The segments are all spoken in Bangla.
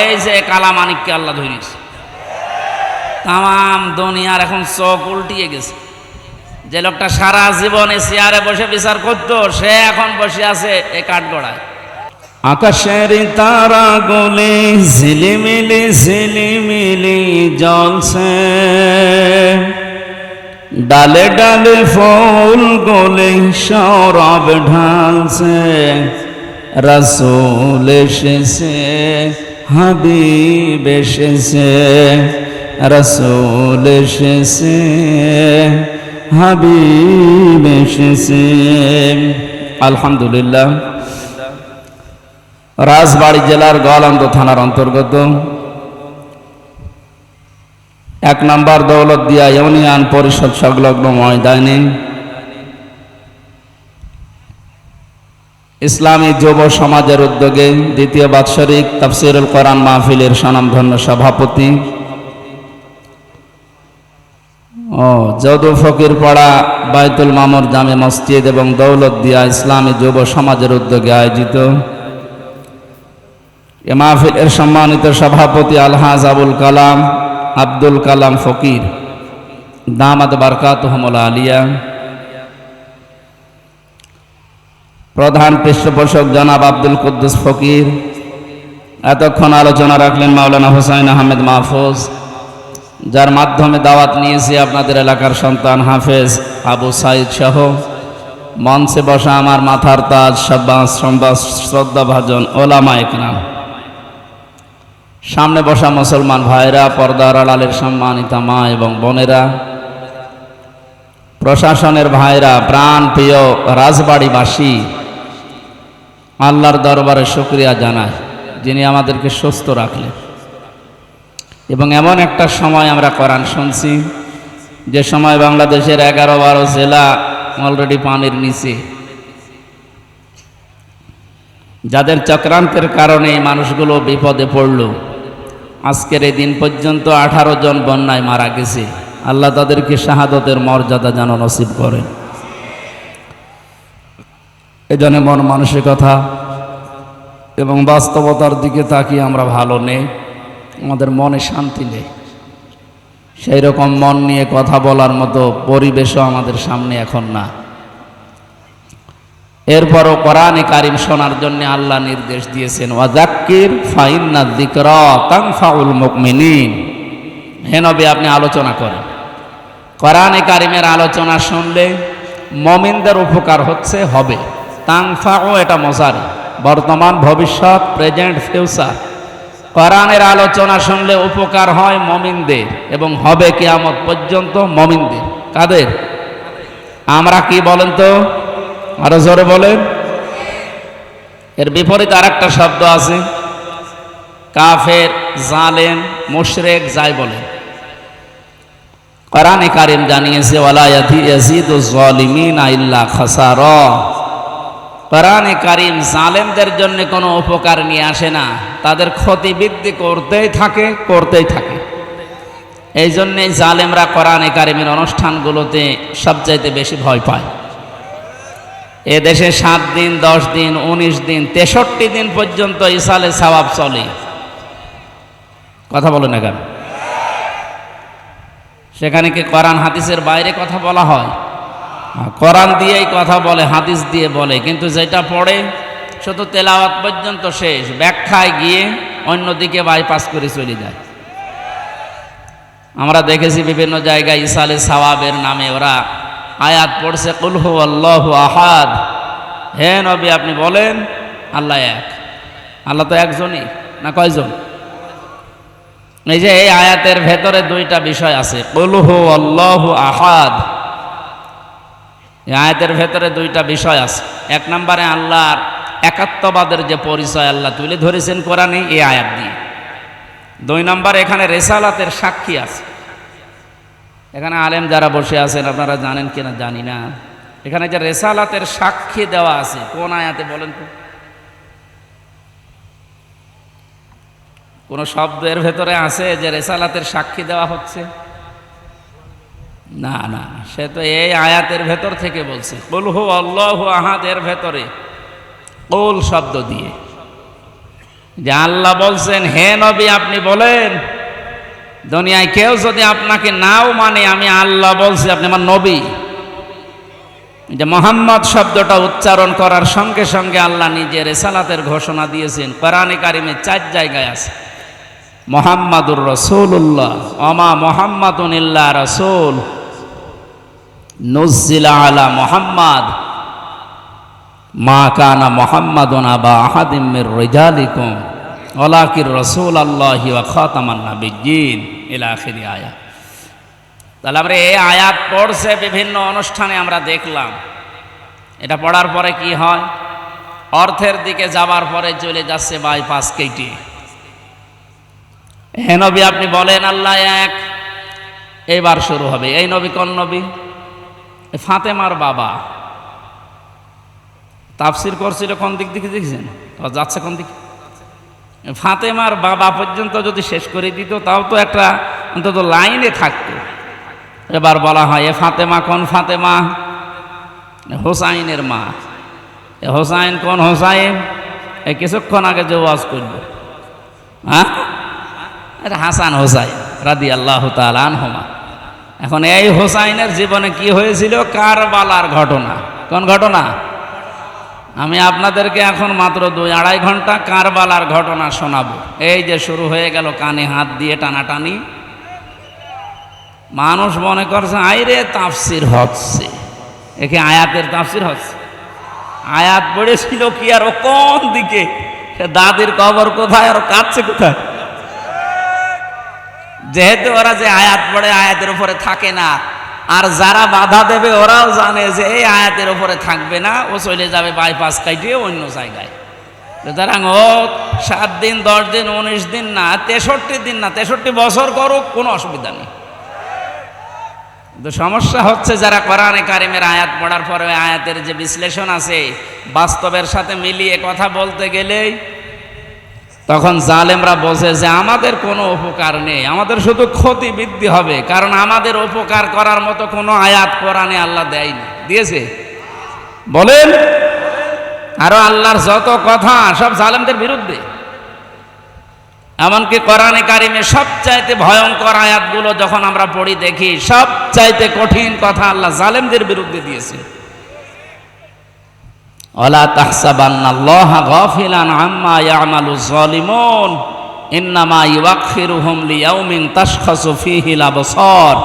এই যে কালামানিককে আল্লাহ ধরিস, তাম দুনিয়ার এখন চোখ উল্টিয়ে গেছে। যে লোকটা সারা জীবনে চেয়ারে বসে বিচার করতো, সে এখন বসে আছে এই কাঠগড়ায়। আকাশের তারা গলে ঝিলিমিলি ঝিলিমিলি জ্বলছে, ডালে ডালে ফুল গলে সৌরভ ঢালছে। রাসূল এসেছে, হাবিব এসেছে, রাসূল এসেছে, হাবিব এসেছে। আলহামদুলিল্লাহ। রাজবাড়ী জেলার গোয়ালন্দ থানার অন্তর্গত 1 নম্বর দৌলতদিয়া ইউনিয়ন পরিষদ সংলগ্ন ময়দানে ইসলামী যুব সমাজের উদ্যোগে 2য় বাৎসরিক তাফসীরুল কোরআন মাহফিলের স্বনামধন্য সভাপতি যদু ফকিরপাড়া বাইতুল মামুর জামে মসজিদ এবং দৌলতদিয়া ইসলামী যুব সমাজের উদ্যোগে আয়োজিত এ মাহফিলের সম্মানিত সভাপতি আলহাজ আব্দুল কালাম ফকির দামাত বারকাতুহুমুল আলিয়া, প্রধান পৃষ্ঠপোষক জনাব আব্দুল কুদ্দুস ফকির, এতক্ষণ আলোচনা রাখলেন মাওলানা হুসাইন আহমেদ মাহফুজ, যার মাধ্যমে দাওয়াত নিয়েছি আপনাদের এলাকার সন্তান হাফেজ আবু সাইদ সহ মঞ্চে বসা আমার মাথার তাজ শ্রদ্ধাভাজন ওলামা ইকরাম, সামনে বসা মুসলমান ভাইরা, পর্দার আড়ালের সম্মানিতা মা এবং বোনেরা, প্রশাসনের ভাইরা, প্রাণ প্রিয় রাজবাড়িবাসী, আল্লাহর দরবারে শুকরিয়া জানাই যিনি আমাদেরকে সুস্থ রাখলেন এবং এমন একটা সময় আমরা কোরআন শুনছি যে সময় বাংলাদেশের 11-12 জেলা অলরেডি পানির নিচে, যাদের চক্রান্তের কারণে এই মানুষগুলো বিপদে পড়ল। আজকের এই দিন পর্যন্ত 18 জন বন্যায় মারা গেছে। আল্লাহ তাদেরকে শাহাদতের মর্যাদা যেন নসিব করেন। এজন্য মন মানসিকতা এবং বাস্তবতার দিকে তাকিয়ে আমরা ভালো নেই, আমাদের মনে শান্তি নেই। সেই রকম মন নিয়ে কথা বলার মতো পরিবেশও আমাদের সামনে এখন না। এরপরও কোরআনে কারিম শোনার জন্য আল্লাহ নির্দেশ দিয়েছেন, ওয়াযাক্কির ফাইন্না যিকরা তানফাউল মুমিনিন। হে নবী, আপনি আলোচনা করেন। কোরআনে কারিমের আলোচনা শুনলে মুমিনদের উপকার হচ্ছে, হবে। তানফাউ এটা মুজারি, বর্তমান, ভবিষ্যৎ, প্রেজেন্ট, ফিউচার। কোরআনের আলোচনা শুনলে উপকার হয় মুমিনদের এবং হবে কিয়ামত পর্যন্ত মুমিনদের। কাদের? আমরা কি বলেন তো, আরো জোরে বলেন। এর বিপরীত আরেকটা শব্দ আছে, কাফের, জালেম, মুশরিক, যাই বলেন। কোরআনে কারিম জানিয়েছে, ওয়ালা ইয়াজিদুজ জালিমিনা ইল্লা খাসারা। কোরআনে কারিম জালেমদের জন্য কোনো উপকার নিয়ে আসে না, তাদের ক্ষতি বৃদ্ধি করতেই থাকে। এই জন্যেই জালেমরা কোরআনে কারিমের অনুষ্ঠানগুলোতে সবচাইতে বেশি ভয় পায়। এ দেশে 7 দিন, 10 দিন, 19 দিন, 63 দিন পর্যন্ত ইসালে সওয়াব চলে। কথা বলে না কেন? সেখানে কি কোরআন হাদিসের বাইরে কথা বলা হয়? কোরআন দিয়েই কথা বলে, হাদিস দিয়ে বলে, কিন্তু যেটা পড়ে শুধু তেলাওয়াত পর্যন্ত শেষ, ব্যাখ্যায় গিয়ে অন্যদিকে বাইপাস করে চলে যায়। আমরা দেখেছি বিভিন্ন জায়গায় ইসালে সওয়াবের নামে ওরা আয়াত পড়ছে, কুল হুয়াল্লাহু আহাদ। হে নবী, আপনি বলেন আল্লাহ এক। আল্লাহ তো একজনই, না কয়জন? এই যে এই আয়াতের ভেতরে 2টা বিষয় আছে, কুল হুয়াল্লাহু আহাদ। এই আয়াতের ভেতরে 2টা বিষয় আছে। 1 নম্বরে আল্লাহর একাত্মবাদের যে পরিচয় আল্লাহ তুলে ধরেছেন কোরআনে এই আয়াত দিয়ে। 2 নম্বরে এখানে রেসালাতের সাক্ষী আছে। এখানে আলেম যারা বসে আছেন, আপনারা জানেন কিনা জানি না, এখানে যে রেসালাতের সাক্ষী দেওয়া আছে কোন আয়াতে বলেন তো? কোন শব্দের ভেতরে আছে যে রেসালাতের সাক্ষী দেওয়া হচ্ছে? না না, সে তো এই আয়াতের ভেতর থেকে বলছে, কুল হুয়াল্লাহু আহাদ এর ভেতরে কুল শব্দ দিয়ে। যে আল্লাহ বলছেন, হে নবী আপনি বলেন, দুনিয়ায় কেউ যদি আপনাকে নাও মানে আমি আল্লাহ বলছি আপনি আমার নবী। যে মোহাম্মদ শব্দটা উচ্চারণ করার সঙ্গে সঙ্গে আল্লাহ নিজের রিসালাতের ঘোষণা দিয়েছেন। কোরআনে কারিমে 4 জায়গায় আছে মুহাম্মাদুর রাসূলুল্লাহ, ওমা মুহাম্মাদুন ইল্লা রাসূল, নুজ্জিলা আলা মুহাম্মাদ, মা কানা মুহাম্মাদুন আবা আহাদিম মির রিজালিকুম ওয়ালাকির রাসূলুল্লাহি ওয়া খাতামান নাবিয়্যিন ইলা আখিরি আয়াত। তাহলে আমরা এই আয়াত পড়ছে বিভিন্ন অনুষ্ঠানে আমরা দেখলাম। এটা পড়ার পরে কি হয়? অর্থের দিকে যাবার পরে চলে যাচ্ছে বাইপাস কেটে। হে নবী আপনি বলেন আল্লাহ এক। এইবার শুরু হবে। এই নবী কোন নবী? ফাতেমার বাবা। তাফসির করছিল কোন দিক দিকে দেখছেন? যাচ্ছে কোন দিকে? ফাতেমার বাবা পর্যন্ত যদি শেষ করে দিত তাও তো একটা অন্তত লাইনে থাকতো। এবার বলা হয় এ ফাতেমা কোন ফাতেমা? হোসাইনের মা। এ হোসাইন কোন হোসাইন? এ কিছুক্ষণ আগে যে ওয়াজ করল, হ্যাঁ, এটা হাসান হোসাইন রাদিয়াল্লাহু তাআলা আনহুমা। এখন এই হোসাইনের জীবনে কি হয়েছিল? কারবালার ঘটনা। কোন ঘটনা? আমি আপনাদেরকে এখন মাত্র 2-2.5 ঘন্টা কারবালার ঘটনা শোনাবো। এই যে শুরু হয়ে গেল কানে হাত দিয়ে টানাটানি। মানুষ মনে করছে আইরে তাফসির হচ্ছে, একে আয়াতের তাফসির হচ্ছে। আয়াত পড়েছিল কি আর ও কোন দিকে? সে দাদির কবর কোথায় আর কাঁদছে কোথায়? যেহেতু ওরা যে আয়াত পড়ে আয়াতের উপরে থাকে না, আর যারা বাধা দেবে ওরাও জানে যে এই আয়াতের উপরে থাকবে না, ও চলে যাবে বাইপাস কাটিয়ে অন্য জায়গায়। সুতরাং ও 7 দিন 10 দিন 19 দিন না 63 দিন না 63 বছর করুক, কোনো অসুবিধা নেই। তো সমস্যা হচ্ছে যারা কোরআনে কারিমের আয়াত পড়ার পরে আয়াতের যে বিশ্লেষণ আছে বাস্তবের সাথে মিলিয়ে কথা বলতে গেলেই তখন জালেমরা বোঝে যে আমাদের কোনো উপকার নেই, আমাদের শুধু ক্ষতি বৃদ্ধি হবে। কারণ আমাদের উপকার করার মতো কোনো আয়াত কোরআনে আল্লাহ দেয়নি। দিয়েছে? বলেন। আরো আল্লাহর যত কথা সব জালেমদের বিরুদ্ধে। এমনকি কোরআনে কারিমে সবচাইতে ভয়ঙ্কর আয়াতগুলো যখন আমরা পড়ি দেখি সবচাইতে কঠিন কথা আল্লাহ জালেমদের বিরুদ্ধে দিয়েছে। ওয়ালা তাহসাবান্নাল্লাহা গাফিলান আম্মা ইয়ামালুজ জালিমুন ইন্নামা ইউআখিরুহুম লিয়াউমিন তাশখাসু ফীহিল আবসার।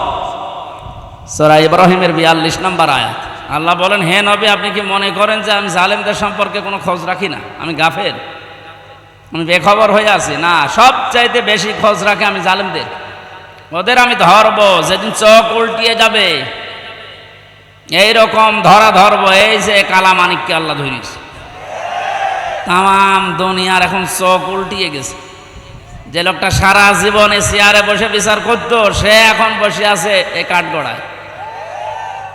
সূরা ইব্রাহিমের 42 নম্বর আয়াত। আল্লাহ বলেন, হে নবী আপনি কি মনে করেন যে আমি জালেমদের সম্পর্কে কোনো খোঁজ রাখি না? আমি গাফেল, আমি বেখবর হয়ে আছি? না, সবচাইতে বেশি খোঁজ রাখে আমি জালেমদের। ওদের আমি ধরবো যেদিন চোখ উল্টিয়ে যাবে, এইরকম ধরা ধরবো। এই যে কালামানিককে আল্লাহ ধরিস, তাম দুনিয়ার এখন চোখ উল্টিয়ে গেছে। যে লোকটা সারা জীবনে চেয়ারে বসে বিচার করতো সে এখন বসে আছে এই কাঠগড়ায়।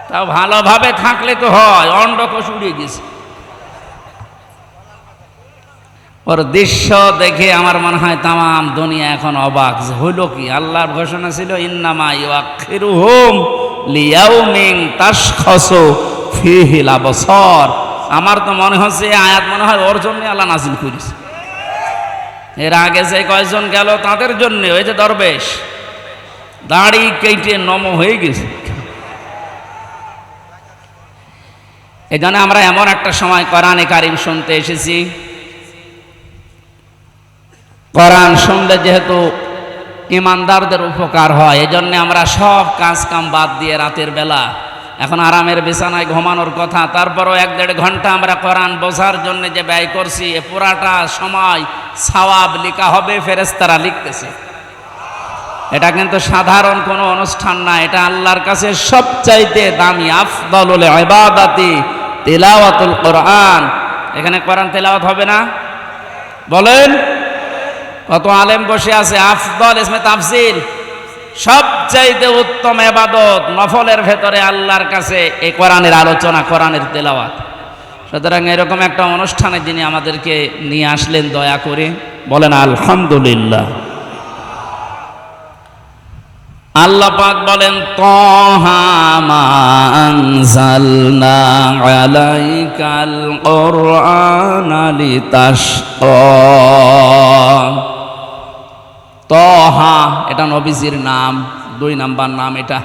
তাও ভালোভাবে থাকলে তো হয়, অন্ডকোষ উড়িয়ে গেছে। ওর দৃশ্য দেখে আমার মনে হয় তাম দুনিয়া এখন অবাক যে হইল কি। আল্লাহর ঘোষণা ছিল ইন্নামা ইউআখিরুহুম লিয়াউমিন তাশখাসু ফীহিল আবসার। আমার তো মনে হচ্ছে আয়াত মনে হয় ওর জন্য আল্লাহ নাযিল করেছে। এর আগে যে কয়েকজন গেল তাদের জন্য, ওই যে দরবেশ দাড়ি কেটে নম হয়ে গেছে। এই জন্য আমরা এমন একটা সময় কোরআনে কারিম শুনতে এসেছি। কোরআন শুনলে যেহেতু ইমানদারদের উপকার হয়, এজন্য আমরা সব কাজ কাম বাদ দিয়ে রাতের বেলা এখন আরামের বিছানায় ঘুমানোর কথা, তারপরও 1-1.5 ঘন্টা আমরা কোরআন বোঝার জন্য যে ব্যয় করছি, এ পুরাটা সময় সওয়াব লেখা হবে, ফেরেশতারা লিখতেছে। এটা কিন্তু সাধারণ কোনো অনুষ্ঠান না, এটা আল্লাহর কাছে সবচাইতে দামি। আফদালুল ইবাদাতি তিলাওয়াতুল কোরআন। এখানে কোরআন তেলাওয়াত হবে না? বলেন। কত আলেম বসে আছে। আফদল ইসমে তাফজিল, সবচাইতে উত্তম ইবাদত নফলের ভেতরে আল্লাহর কাছে এই কোরআনের আলোচনা, কোরআনের তেলাওয়াত। সুতরাং এরকম একটা অনুষ্ঠানে যিনি আমাদেরকে নিয়ে আসলেন দয়া করে বলেন আলহামদুলিল্লাহ। আল্লাহ পাক বলেন তাহা মা আনজালনা আলাইকাল কুরআনা লিতাশকা। তাহা এটা নবীজির নাম, 2 নাম্বার নাম। এটা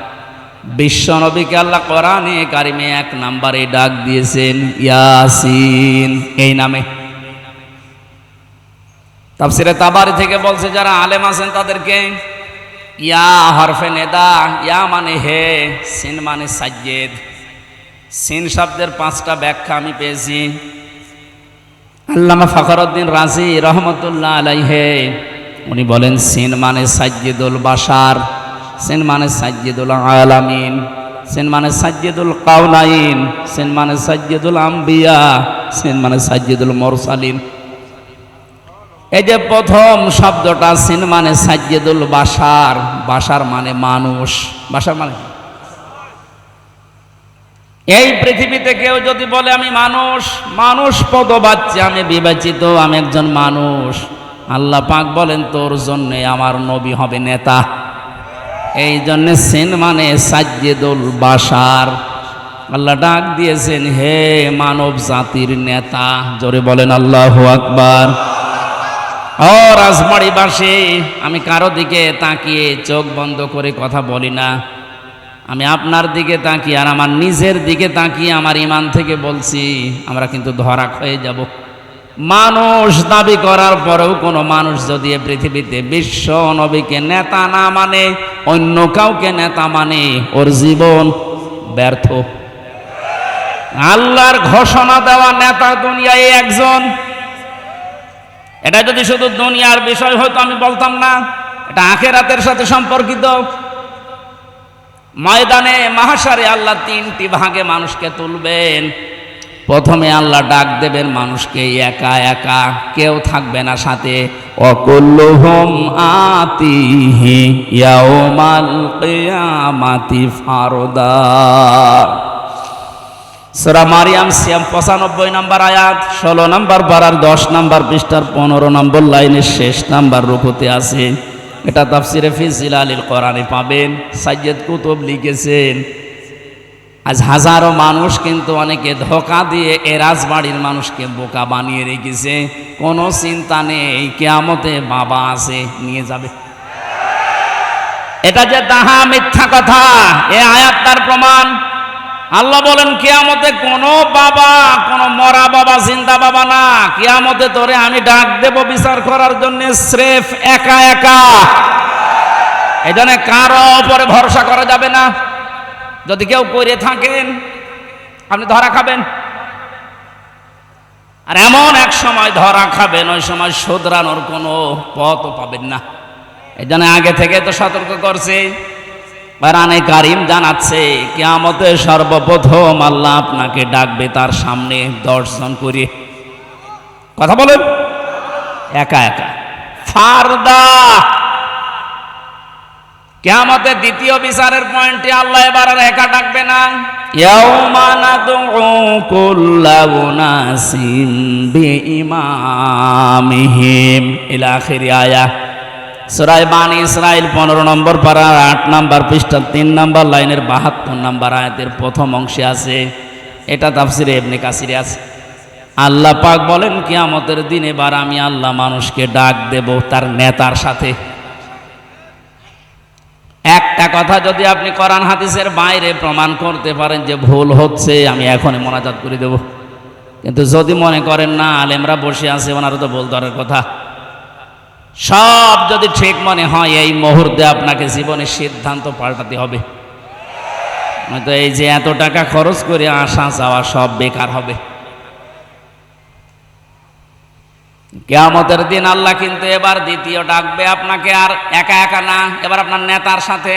বিশ্ব নবীকে আল্লাহ কোরআনে কারিমে 1 নম্বরে ডাক দিয়েছেন ইয়াসিন এই নামে। তাফসিরে তাবারি থেকে বলছে যারা আলেম আছেন তাদেরকে, ইয়া হরফে নেদা, ইয়া মানে হে, সিন মানে সাজ্জেদ। সিন শব্দের 5টা ব্যাখ্যা আমি পেয়েছি। আল্লামা ফখরুদ্দিন রাজি রহমতুল্লাহ আলাইহে উনি বলেন সিন মানে সাজ্জেদুল বাশার, সিন মানে সাজ্জেদুল আলামিন, সিন মানে সাজ্জেদুল কাউনাইন, সিন মানে সাজ্জেদুল আম্বিয়া, সিন মানে সাজ্জেদুল মুরসালিন। এই যে প্রথম শব্দটা সিন মানে সাজ্জেদুল বাশার, বাশার মানে মানুষ, বাশার মানে এই পৃথিবীতে কেউ যদি বলে আমি মানুষ, মানুষ পদবাচ্য, আমি বিবেচিত, আমি একজন মানুষ, আল্লাহ পাক বলেন তোর জন্য আমার নবী হবে নেতা। এই জন্য সিন মানে সাজ্জেদুল বাশার। আল্লাহ ডাক দিয়েছেন হে মানব জাতির নেতা। জোরে বলেন আল্লাহু আকবার। ও রাজবাড়িবাসী, আমি কারো দিকে তাকিয়ে চোখ বন্ধ করে কথা বলি না। আমি আপনার দিকে তাকিয়ে আর আমার নিজের দিকে তাকিয়ে আমার ঈমান থেকে বলছি, আমরা কিন্তু ধরা খেয়ে যাব। মানুষ দাবি করার পরেও কোনো মানুষ যদি এ পৃথিবীতে বিশ্ব নবীকে নেতা না মানে, অন্য কাউকে নেতা মানে, ওর জীবন ব্যর্থ। আল্লাহর ঘোষণা দেওয়া নেতা দুনিয়ায় একজন। এটা যদি শুধু দুনিয়ার বিষয় হতো আমি বলতাম না, এটা আখিরাতের সাথে সম্পর্কিত। ময়দানে মাহশারে আল্লাহ 3টি ভাগে মানুষকে তুলবেন। প্রথমে আল্লাহ ডাক দেবেন মানুষকে একা একা, কেউ থাকবে না সাথে। ওয়াকুল্লুহুম আতিহি ইয়াউমাল কিয়ামাতি ফারদা। সূরা মারিয়াম 95 নম্বর আয়াত, 16 নম্বর পারার 10 নম্বর পৃষ্ঠার 15 নম্বর লাইনের শেষ নাম্বার রুকুতে আছে। এটা তাফসিরে ফি জিলালিল কোরআনে পাবেন। সাইয়্যিদ কুতুব লিখেছেন আজ হাজারো মানুষ কিন্তু অনেকে ধোঁকা দিয়ে এ রাজবাড়ির মানুষকে বোকা বানিয়ে রেখেছে। কোনো চিন্তা নেই, কিয়ামতে বাবা আছে, নিয়ে যাবে। এটা যে তাহা মিথ্যা কথা, এ আয়াত তার প্রমাণ। আল্লাহ বলেন কিয়ামতে কোনো বাবা, কোনো মরা বাবা, জিন্দা বাবা না। কিয়ামতে তোরে আমি ডাক দেব বিচার করার জন্য, স্রেফ একা একা। এই জন্য কারো উপরে ভরসা করা যাবে না। যদি কেউ করে থাকেন আপনি ধরা খাবেন। আর এমন এক সময় ধরা খাবেন, ওই সময় শুধরানোর কোনো পথও পাবেন না। এই জন্য আগে থেকে তো সতর্ক করছে। কোরআনে কারীম জানাচ্ছে কিয়ামতে সর্বপ্রথম আল্লাহ আপনাকে ডাকবে তার সামনে 10 জন করে। কথা বলেন, একা একা, ফারদা। কিয়ামতে দ্বিতীয় বিচারের পয়েন্টে আল্লাহ এবার আর একা ডাকবে না। ইয়াউমা নাদউ কুল্লা উনাসিন বিইমামিহিম ইলা আখিরি আয়াত। সূরা বানী ইসরাঈল 15 নম্বর পারা 8 নম্বর পৃষ্ঠা 3 নম্বর লাইনের 72 নম্বর আয়াতের প্রথম অংশে আছে। এটা তাফসিরে ইবনে কাসিরে আছে। আল্লাহ পাক বলেন কিয়ামতের দিন এবার আমি আল্লাহ মানুষকে ডাক দেব তার নেতার সাথে। একটা কথা যদি আপনি কোরআন হাদিসের বাইরে প্রমাণ করতে পারেন যে ভুল হচ্ছে, আমি এখনই মোনাজাত করে দেব। কিন্তু যদি মনে করেন না আলেমরা বসে আছে, ওনারও তো বলতে পারার কথা, সব যদি ঠিক মনে হয় এই মুহূর্তে আপনাকে জীবনের সিদ্ধান্ত পাল্টাতে হবে। তো এই যে এত টাকা খরচ করে আসা যাওয়া সব বেকার হবে। কিয়ামতের দিন আল্লাহ কিন্তু এবার দ্বিতীয় ডাকবে আপনাকে, আর একা একা না, এবার আপনার নেতার সাথে।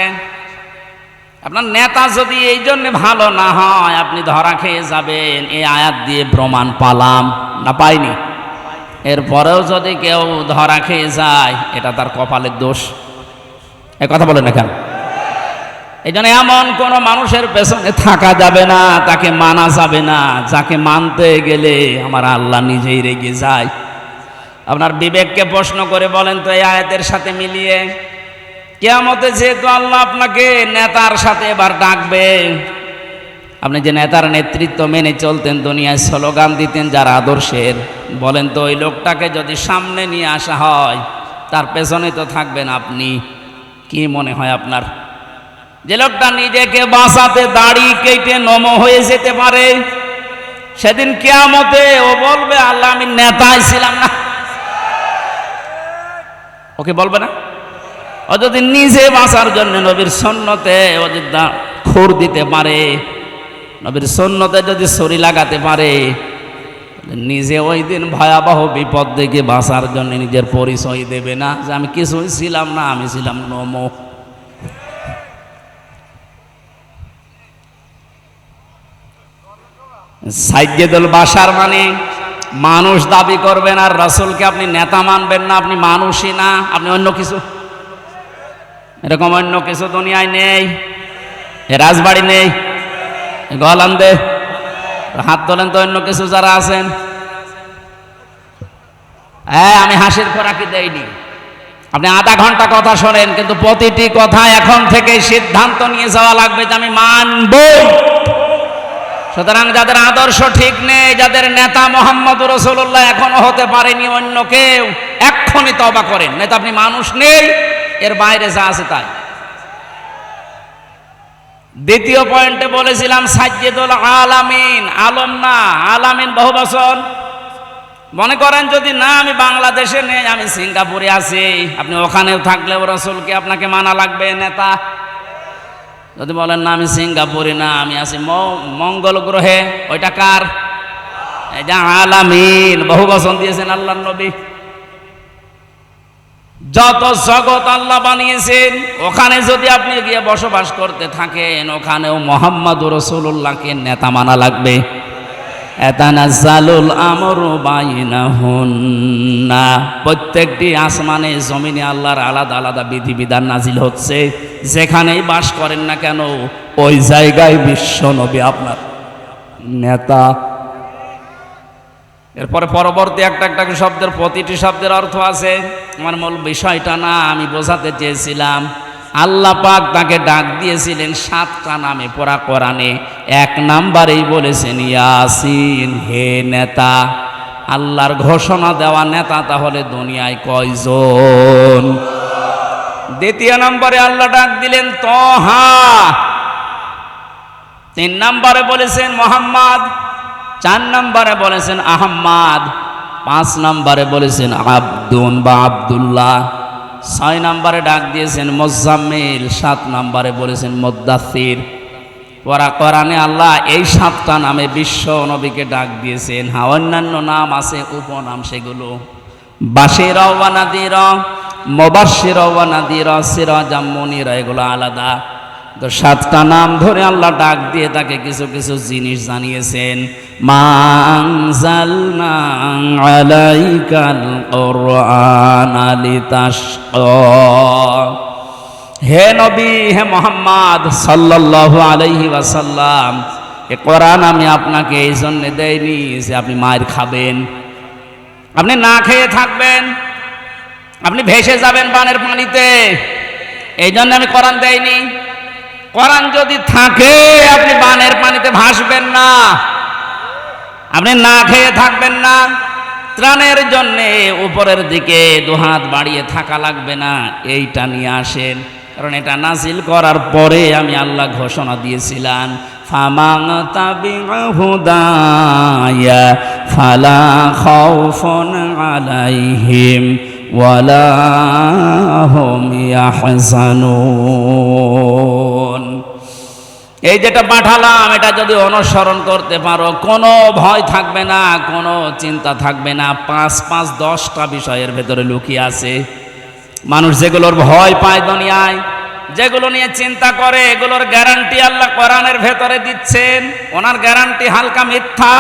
আপনার নেতা যদি এই জন্য ভালো না হয় আপনি ধরা খেয়ে যাবেন, এই আয়াত দিয়ে প্রমাণ পালাম না পাইনি। এরপরেও যদি কেউ ধরা খেয়ে যায় এটা তার কপালের দোষ। এ কথা বলে না কেন? এই জন্য এমন কোন মানুষের পেছনে থাকা যাবে না, তাকে মানা যাবে না, যাকে মানতে গেলে আমার আল্লাহ নিজেই রেগে যায়। আপনার বিবেককে প্রশ্ন করে বলেন তো এই আয়াতের সাথে মিলিয়ে কিয়ামতে যেহেতু আল্লাহ আপনাকে নেতার সাথে এবার ডাকবে, আপনি যে নেতার নেতৃত্ব মেনে চলতেন, দুনিয়ায় স্লোগান দিতেন যার আদর্শের, বলেন তো ওই লোকটাকে যদি সামনে নিয়ে আসা হয়, তার পেছনে তো থাকবেন আপনি। কি মনে হয় আপনার? যে লোকটা নিজেকে বাঁচাতে দাড়ি কেটে নম হয়ে যেতে পারে, সেদিন কিয়ামতে ও বলবে আল্লাহ আমি নেতাই ছিলাম না। ওকে বলবে না? ও যদি নিজে বাঁচার জন্য নবীর সুন্নতে ও যদি খুর দিতে পারে, নবীর সুন্নতে যদি ছুরি লাগাতে পারে, নিজে ওই দিন ভয়াবহ বিপদ থেকে বাঁচার জন্য নিজের পরিচয় দেবে না যে আমি কিছুই ছিলাম না, আমি ছিলাম নম। সাইয়্যিদুল বাশার মানে মানুষ দাবি করবেন, আর রাসূলকে আপনি নেতা মানবেন না, আপনি মানুষই না, আপনি অন্য কিছু। এরকম অন্য কিছু দুনিয়ায় নেই, রাজবাড়ি নেই, গলান্দে হাত তোলেন তো অন্য কিছু যারা আছেন। হ্যাঁ, আমি হাসির খোরাকি দেইনি, আপনি আধা ঘন্টা কথা শোনেন, কিন্তু প্রতিটি কথা এখন থেকে সিদ্ধান্ত নিয়ে যাওয়া লাগবে যে আমি মানব। সুতরাং যাদের আদর্শ ঠিক নেই, যাদের নেতা মুহাম্মদুর রাসূলুল্লাহ এখনো হতে পারেনি অন্য কেউ, এক্ষুনি তওবা করেন, নয়তো আপনি মানুষ নেই, এর বাইরে যা আছে তাই। দ্বিতীয় পয়েন্টে বলেছিলাম সাইয়্যিদুল আলামিন, আলম না, আলামিন বহু বছর। মনে করেন যদি না আমি বাংলাদেশে নেই, আমি সিঙ্গাপুরে আছি, আপনি ওখানেও থাকলেও রাসূলকে আপনাকে মানা লাগবে, নেতা। যদি বলেন না আমি সিঙ্গাপুরে না, আমি আছি মঙ্গল গ্রহে, ওইটা কার? এই যে আলামিন, বহু বচন দিয়েছেন আল্লাহর নবী। যত জগৎ আল্লাহ বানিয়েছেন, ওখানে যদি আপনি গিয়ে বসবাস করতে থাকেন, ওখানেও মুহাম্মদুর রাসূলুল্লাহকে নেতা মানা লাগবে। এতানাজ্জালুল আমরু বাইনাহুন্না, প্রত্যেকটি আসমানে জমিনে আল্লাহর আলাদা আলাদা বিধিবিধান নাজিল হচ্ছে। যেখানেই বাস করেন না কেন, ওই জায়গায় বিশ্ব নবী আপনার নেতা। এরপরে পরবর্তী একটা একটা শব্দের প্রতিটি শব্দের অর্থ আছে। আমার মূল বিষয়টা না, আমি বোঝাতে চেয়েছিলাম আল্লাহ পাক তাকে ডাক দিয়েছিলেন 7টা নামে পড়া কোরআনে। 1 নাম্বারেই বলেছেন ইয়াসিন, হে নেতা। আল্লাহর ঘোষণা দেওয়া নেতা তাহলে দুনিয়ায় কয়জন? 2 নম্বরে আল্লাহ ডাক দিলেন তহা। 3 নম্বরে বলেছেন মোহাম্মদ। 4 নম্বরে বলেছেন আহম্মদ। 5 নম্বরে বলেছেন আব্দুন বা আব্দুল্লাহ। 6 নম্বরে ডাক দিয়েছেন মুজাম্মিল। 7 নম্বরে বলেছেন মুদ্দাসির। কোরআনে আল্লাহ এই 7টা নামে বিশ্ব নবীকে ডাক দিয়েছেন। হ্যাঁ, অন্যান্য নাম আছে, উপনাম, সেগুলো বাশিরা ওয়া নাদিরা, মুবাশশিরা ওয়া নাদিরা, সিরাজাম মুনিরা, এগুলো আলাদা। তো 7টা নাম ধরে আল্লাহ ডাক দিয়ে তাকে কিছু কিছু জিনিস জানিয়েছেন। মা আনজালনা আলাইকাল কুরআনা লিতাশকা, হে নবী, হে মুহাম্মদ সাল্লাল্লাহু আলাইহি ওয়াসাল্লাম, এ কোরআন আমি আপনাকে এই জন্য দেইনি যে আপনি মার খাবেন, আপনি না খেয়ে থাকবেন, আপনি ভেসে যাবেন বানের পানিতে, এই জন্য আমি কোরআন দেইনি। কোরআন যদি থাকে আপনি বানের পানিতে ভাসবেন না, আপনি না খেয়ে থাকবেন না, ত্রাণের জন্যে উপরের দিকে 2 হাত বাড়িয়ে থাকা লাগবে না, এইটা নিয়ে আসেন। কারণ এটা নাজিল করার পরে আমি আল্লাহ ঘোষণা দিয়েছিলাম ফামান তাবিআ হুদায়া ফালা খাউফুন আলাইহিম ওয়ালা হুম ইয়াহজানুন। এই যেটা পাঠালাম এটা যদি অনুসরণ করতে পারো, কোনো ভয় থাকবে না, কোনো চিন্তা থাকবে না। 5-10টা বিষয়ের ভেতরে লুকিয়ে আছে। মানুষ যেগুলোর ভয় পায় দুনিয়ায়, যেগুলো নিয়ে চিন্তা করে, এগুলোর গ্যারান্টি আল্লাহ কোরআনের ভেতরে দিচ্ছেন। ওনার গ্যারান্টি হালকা মিথ্যা।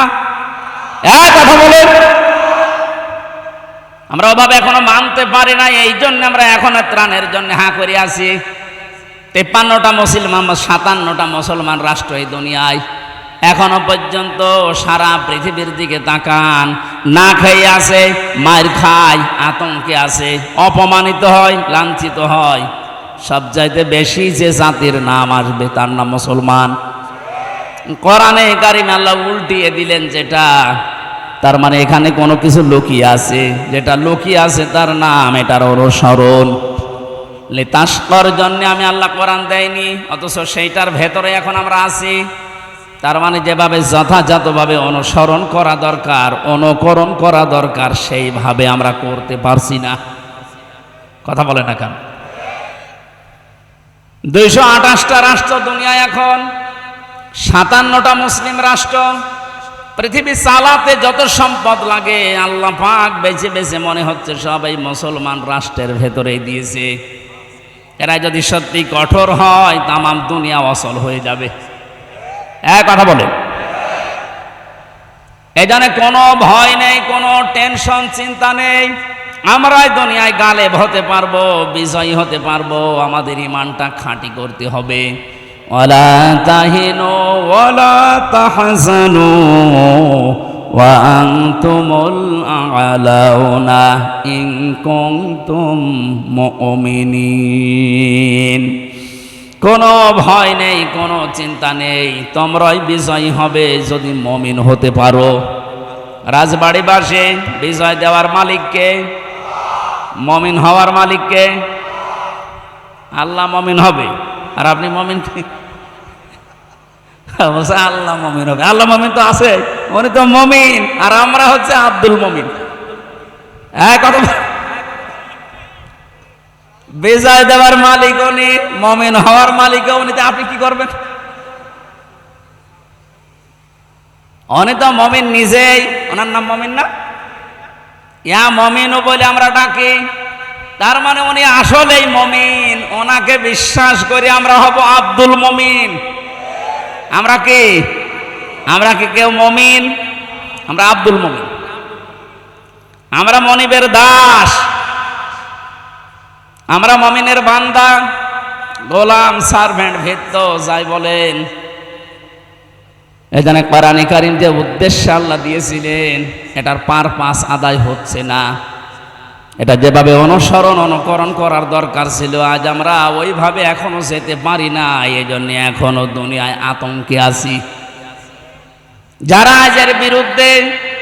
কথা বলেন, আমরা ওভাবে এখনো মানতে পারি না, এই জন্য আমরা এখনো ত্রাণের জন্য হাঁ করে আছি। 53টা মুসলমান, 57টা মুসলমান রাষ্ট্র এই দুনিয়ায়, এখনো পর্যন্ত সারা পৃথিবীর দিকে তাকান, না খেয়ে আছে, মার খায়, আতঙ্কে আছে, অপমানিত হয়, লাঞ্ছিত হয়। সবচাইতে বেশি যে জাতির নাম আসবে তার নাম মুসলমান। কোরআনে কারিমে আল্লাহ উল্টিয়ে দিলেন যেটা, তার মানে এখানে কোনো কিছু লুকিয়ে আছে, যেটা লুকিয়ে আছে তার নাম, এটার অনুসরণ। লিতাশকার জন্য আমি আল্লাহ কোরআন দেয়নি, অথচ সেইটার ভেতরে এখন আমরা আছি। তার মানে যেভাবে যথাযথভাবে অনুসরণ করা দরকার, অনুকরণ করা দরকার, সেইভাবে আমরা করতে পারছি না। কথা বলে না কেন? 228টা রাষ্ট্র দুনিয়ায়, এখন 57টা মুসলিম রাষ্ট্র। পৃথিবী চালাতে যত সম্পদ লাগে আল্লাহ পাক বেছে বেছে মনে হচ্ছে সব এই মুসলমান রাষ্ট্রের ভেতরেই দিয়েছে। এরা যদি সত্যি কঠোর হয় তামাম দুনিয়া অচল হয়ে যাবে। এক কথা বলে, এজন্য কোনো ভয় নেই, কোনো টেনশন চিন্তা নেই। আমরাই দুনিয়ায় গালেব হতে পারবো, বিজয়ী হতে পারবো। আমাদের ইমানটা খাঁটি করতে হবে। ওয়ালা তাহিনু ওয়ালা তাহজানু ওয়া আনতুমুল আ'লাউনা ইন কুনতুম মুমিনিন। কোনো ভয় নেই, কোনো চিন্তা নেই, তোমরাই বিজয়ী হবে যদি মুমিন হতে পারো। রাজবাড়িবাসী বিজয় দেওয়ার মালিককে, মুমিন হওয়ার মালিককে। আল্লাহ মুমিন হবে আর আপনি মুমিন কি? আল্লাহ মুমিন হবে। আল্লাহ মুমিন তো আছে, উনি তো মুমিন, আর আমরা হচ্ছে আব্দুল মুমিন। কথা, বিজয় দেওয়ার মালিক উনি, মুমিন হওয়ার মালিক উনি, তো আপনি কি করবেন? উনি তো মুমিন নিজেই, ওনার নাম মুমিন না? ইয়া মুমিনও বলে আমরা ডাকি, তার মানে উনি আসলেই মুমিন। ওনাকে বিশ্বাস করে আমরা হব আব্দুল মুমিন। আমরা কি? আমরা কি কেউ মুমিন? আমরা আব্দুল মুমিন, আমরা মনিবের দাস, আমরা মুমিনের বান্দা, গোলাম, সার্ভেন্ট, ভৃত্য, যাই বলেন। এখানে কোরআনে কারীম যে উদ্দেশ্য আল্লাহ দিয়েছিলেন, এটার পারপাস আদায় হচ্ছে না। এটা যেভাবে অনুসরণ অনুকরণ করার দরকার ছিল, আজ আমরা ওইভাবে এখনো যেতে পারি না। এই জন্য এখনো দুনিয়ায় আতঙ্কে আছি। যারা আজের বিরুদ্ধে,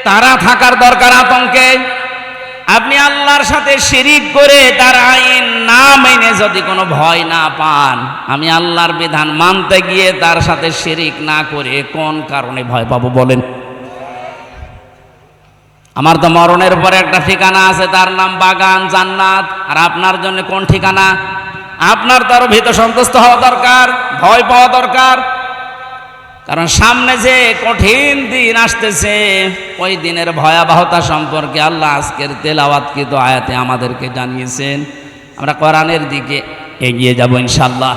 তারা থাকার দরকার আতঙ্কে। আপনি আল্লাহর সাথে শিরিক করে তার আইন না মেনে যদি কোনো ভয় না পান, আমি আল্লাহর বিধান মানতে গিয়ে তার সাথে শিরিক না করে কোন কারণে ভয় পাবো বলেন? আমার তো মরণের পরে একটা ঠিকানা আছে, তার নাম বাগান জান্নাত। আর আপনার জন্য কোন ঠিকানা? আপনার তো আরো ভীত সন্তুষ্ট হওয়া দরকার, ভয় পাওয়া দরকার। কারণ সামনে যে কঠিন দিন আসতেছে, ওই দিনের ভয়াবহতা সম্পর্কে আল্লাহ আজকের তেলাওয়াতকৃত আয়াতে আমাদেরকে জানিয়েছেন। আমরা কোরআনের দিকে এগিয়ে যাব ইনশাআল্লাহ।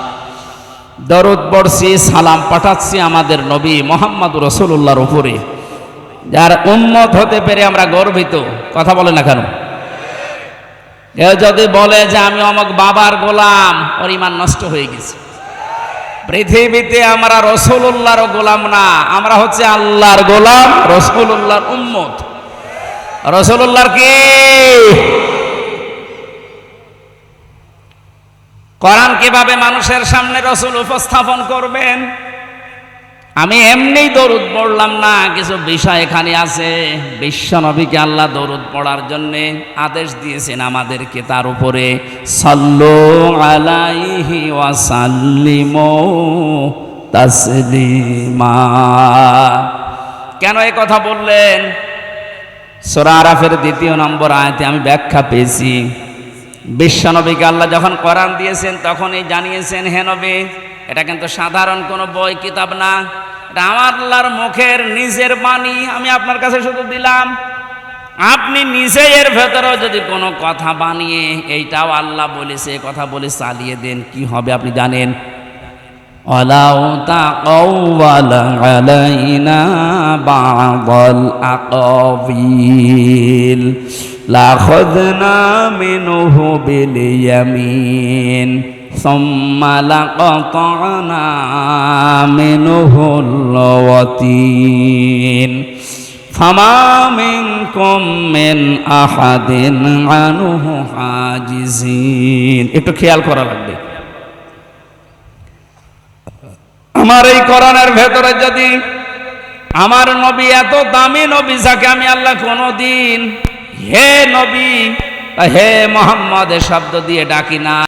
দরুদ পড়ছি, সালাম পাঠাচ্ছি আমাদের নবী মুহাম্মদ রাসূলুল্লাহর উপরে, যার উম্মত হতে পেরে আমরা গর্বিত। কথা বলে না কেন? কেউ যদি বলে যে আমি অমুক বাবার গোলাম, ওর ঈমান নষ্ট হয়ে গেছে। পৃথিবীতে আমরা রাসূলুল্লাহর গোলাম না, আমরা হচ্ছে আল্লাহর গোলাম, রাসূলুল্লাহর উম্মত। রাসূলুল্লাহর কি? কোরআন কিভাবে মানুষের সামনে রাসূল উপস্থাপন করবেন? আমি এমনি দরুদ পড়লাম না, কিছু বিষয় এখানে আছে। বিশ্ব নবীকে আল্লাহ দরুদ পড়ার জন্য আদেশ দিয়েছেন আমাদেরকে, তার উপরে সাল্লু আলাইহি ওয়া সাল্লিমু তাসলিমা। কেন এই কথা বললেন? সূরা আরাফের 2 নম্বর আয়াতে আমি ব্যাখ্যা পেয়েছি। বিশ্ব নবীকে আল্লাহ যখন কোরআন দিয়েছেন তখনই জানিয়েছেন, হে নবী, এটা কিন্তু সাধারণ কোনো বই কিতাব না, এটা আমার আল্লাহর মুখের নিজের বাণী। আমি আপনার কাছে শুধু দিলাম, আপনি নিজে এর ভেতরেও যদি কোনো কথা বানিয়ে এইটাও আল্লাহ বলেছে কথা বলে চালিয়ে দেন, কি হবে আপনি জানেন? ওয়ালাউ তাকাওয়ালা আলাইনা বা'দাল আকাবিল লাখাযনা মিনহু বিল ইয়ামিন সুম্মা লাকাতানা মিনহুল ওয়াতিন ফামা মিনকুম মিন আহাদিন আনহু হাজিজিন। একটু খেয়াল করা লাগবে। আমার এই কোরআনের ভেতরে যদি আমার নবী এত দামি নবী যাকে আমি আল্লাহ কোনোদিন হে নবী হে মোহাম্মদ শব্দ দিয়ে ডাকি না,